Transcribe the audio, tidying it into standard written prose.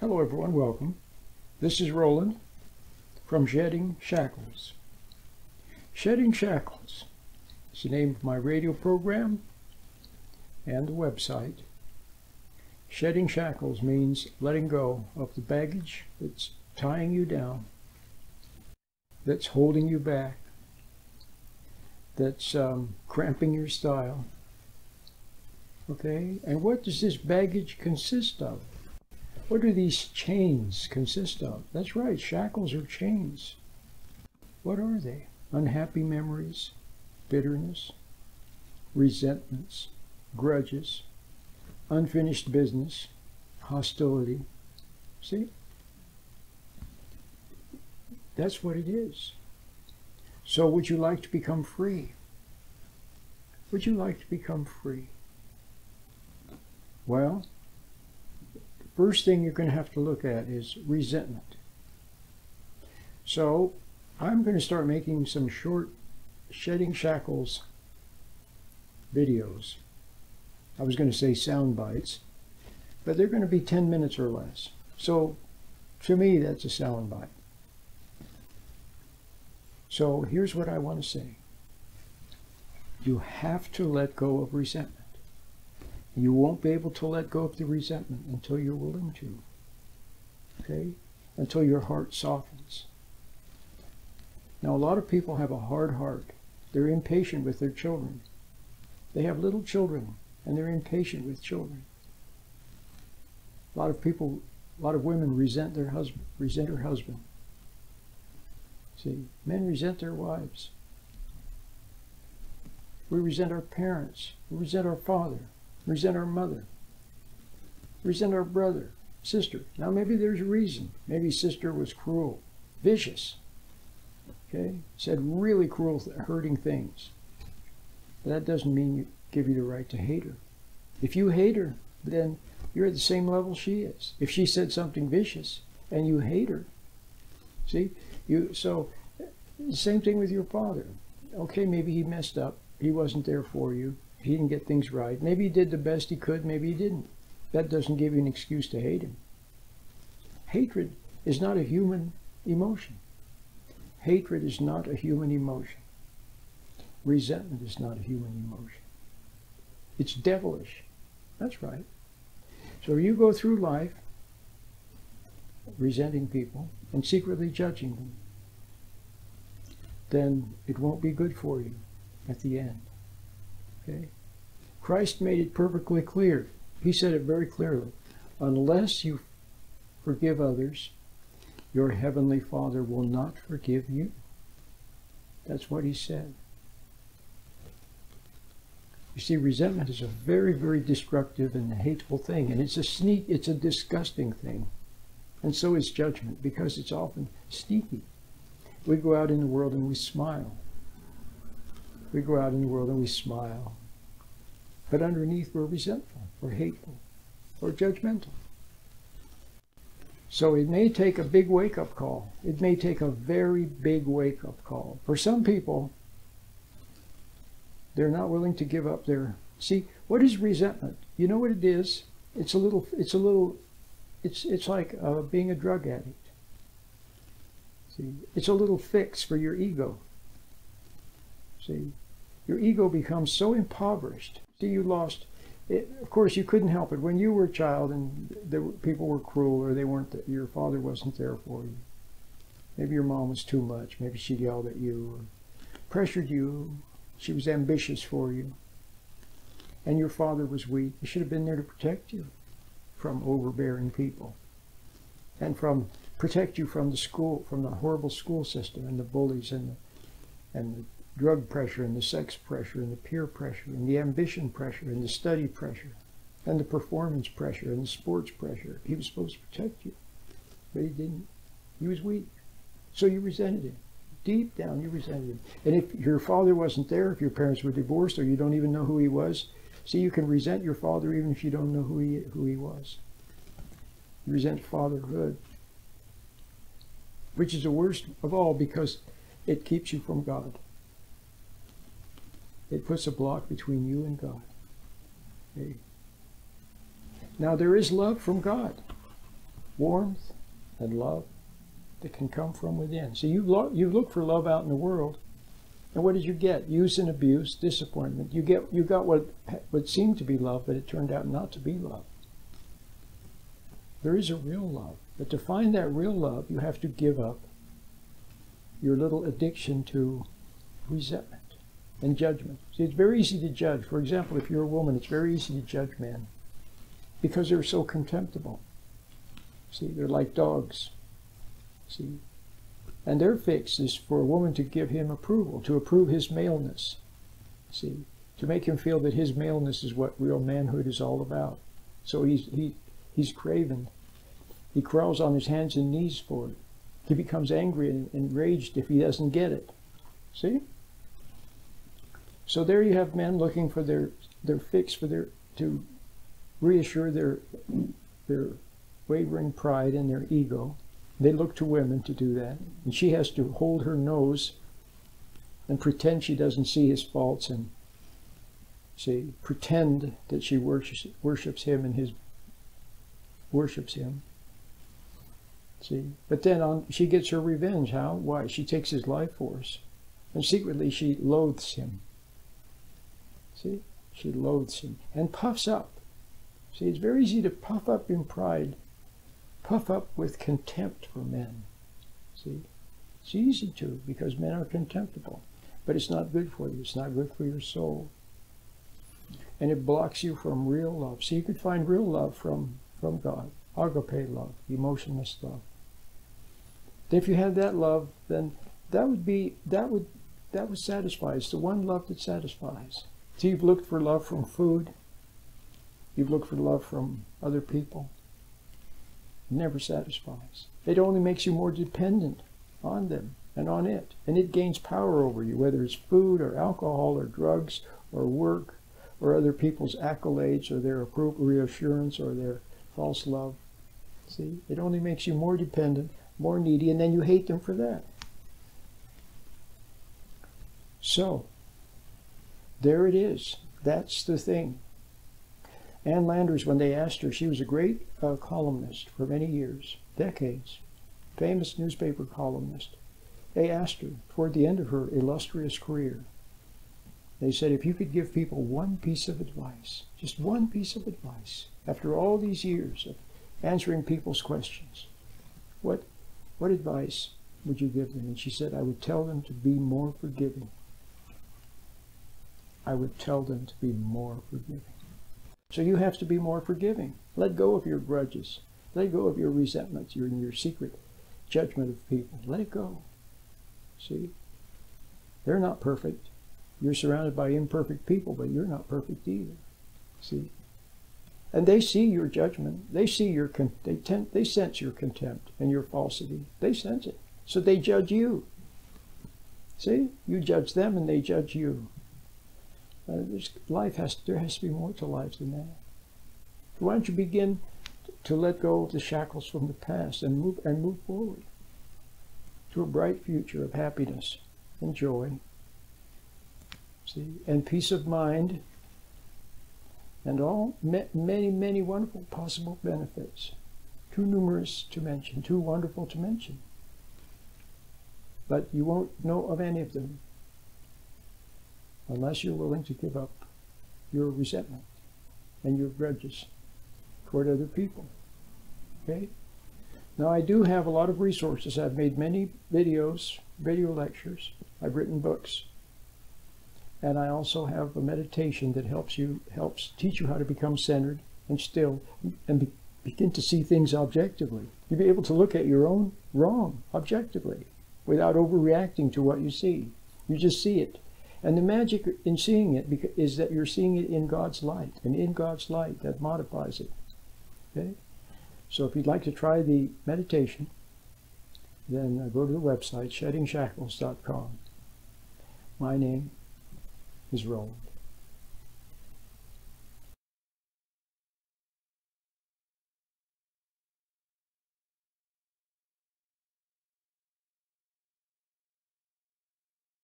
Hello everyone, welcome. This is Roland from Shedding Shackles. Shedding Shackles is the name of my radio program and the website. Shedding Shackles means letting go of the baggage that's tying you down, that's holding you back, that's cramping your style. Okay, and what does this baggage consist of? What do these chains consist of? That's right, shackles are chains. What are they? Unhappy memories, bitterness, resentments, grudges, unfinished business, hostility. See? That's what it is. So would you like to become free? Would you like to become free? Well, first thing you're going to have to look at is resentment. So I'm going to start making some short Shedding Shackles videos. I was going to say sound bites, but they're going to be 10 minutes or less. So to me, that's a sound bite. So here's what I want to say. You have to let go of resentment. You won't be able to let go of the resentment until you're willing to, okay? Until your heart softens. Now, a lot of people have a hard heart. They're impatient with their children. They have little children, and they're impatient with children. A lot of people, a lot of women resent their husband, resent her husband. See, men resent their wives. We resent our parents. We resent our father. Resent our mother, resent our brother, sister. Now maybe there's a reason. Maybe sister was cruel, vicious, okay? Said really cruel, hurting things. But that doesn't mean give you the right to hate her. If you hate her, then you're at the same level she is. If she said something vicious and you hate her, see? So same thing with your father. Okay, maybe he messed up. He wasn't there for you. He didn't get things right. Maybe he did the best he could, maybe he didn't. That doesn't give you an excuse to hate him. Hatred is not a human emotion. Hatred is not a human emotion. Resentment is not a human emotion. It's devilish. That's right. So you go through life resenting people and secretly judging them, then it won't be good for you at the end. Okay? Christ made it perfectly clear. He said it very clearly. Unless you forgive others, your heavenly Father will not forgive you. That's what he said. You see, resentment is a very, very destructive and hateful thing, and it's a disgusting thing. And so is judgment, because it's often sneaky. We go out in the world and we smile. We go out in the world and we smile. But underneath we're resentful, or hateful, or judgmental. So it may take a big wake-up call. It may take a very big wake-up call. For some people, they're not willing to give up their... See, what is resentment? You know what it is? It's like being a drug addict. See, it's a little fix for your ego. See, your ego becomes so impoverished. See, you lost it. Of course, you couldn't help it. When you were a child and people were cruel, or your father wasn't there for you. Maybe your mom was too much. Maybe she yelled at you or pressured you. She was ambitious for you. And your father was weak. He should have been there to protect you from overbearing people. And protect you from the horrible school system and the bullies and the drug pressure and the sex pressure and the peer pressure and the ambition pressure and the study pressure and the performance pressure and the sports pressure. He was supposed to protect you, but he didn't. He was weak. So you resented him. Deep down, you resented him. And if your father wasn't there, if your parents were divorced, or you don't even know who he was, see, you can resent your father even if you don't know who he was. You resent fatherhood, which is the worst of all because it keeps you from God. It puts a block between you and God. Okay. Now there is love from God. warmth and love that can come from within. So you look for love out in the world, and what did you get? Use and abuse, disappointment. You got what seemed to be love, but it turned out not to be love. There is a real love, but to find that real love, you have to give up your little addiction to resentment and judgment. See, it's very easy to judge. For example, if you're a woman, it's very easy to judge men because they're so contemptible. See, they're like dogs. See, and their fix is for a woman to give him approval, to approve his maleness. See, to make him feel that his maleness is what real manhood is all about. So he's craven. He crawls on his hands and knees for it. He becomes angry and enraged if he doesn't get it. See? So there you have men looking for their fix to reassure their wavering pride and their ego. They look to women to do that, and she has to hold her nose and pretend she doesn't see his faults, and pretend that she worships him and his worships him. See, but then she gets her revenge. How? Why? She takes his life force, and secretly she loathes him. See, she loathes him and puffs up. See, it's very easy to puff up in pride, puff up with contempt for men. See, it's easy to, because men are contemptible, but it's not good for you. It's not good for your soul, and it blocks you from real love. So you could find real love from God, agape love, emotionless love. If you had that love, then that would satisfy. It's the one love that satisfies. So you've looked for love from food. You've looked for love from other people. It never satisfies. It only makes you more dependent on them and on it. And it gains power over you, whether it's food or alcohol or drugs or work or other people's accolades or their reassurance or their false love. See, it only makes you more dependent, more needy, and then you hate them for that. So, there it is. That's the thing. Ann Landers, when they asked her, she was a great columnist for many years, decades, famous newspaper columnist. They asked her, toward the end of her illustrious career, they said, if you could give people one piece of advice, just one piece of advice, after all these years of answering people's questions, what advice would you give them? And she said, I would tell them to be more forgiving. I would tell them to be more forgiving. So you have to be more forgiving. Let go of your grudges. Let go of your resentments, your secret judgment of people. Let it go. See? They're not perfect. You're surrounded by imperfect people, but you're not perfect either. See? And they see your judgment. They see your they sense your contempt and your falsity. They sense it. So they judge you. See? You judge them and they judge you. There has to be more to life than that. So why don't you begin to let go of the shackles from the past and move forward to a bright future of happiness and joy, see, and peace of mind, and all many wonderful possible benefits, too numerous to mention, too wonderful to mention. But you won't know of any of them unless you're willing to give up your resentment and your grudges toward other people. Okay? Now, I do have a lot of resources. I've made many videos, video lectures. I've written books. And I also have a meditation that helps teach you how to become centered and still and begin to see things objectively. You'll be able to look at your own wrong objectively without overreacting to what you see. You just see it. And the magic in seeing it is that you're seeing it in God's light. And in God's light, that modifies it. Okay? So if you'd like to try the meditation, then go to the website, sheddingshackles.com. My name is Roland.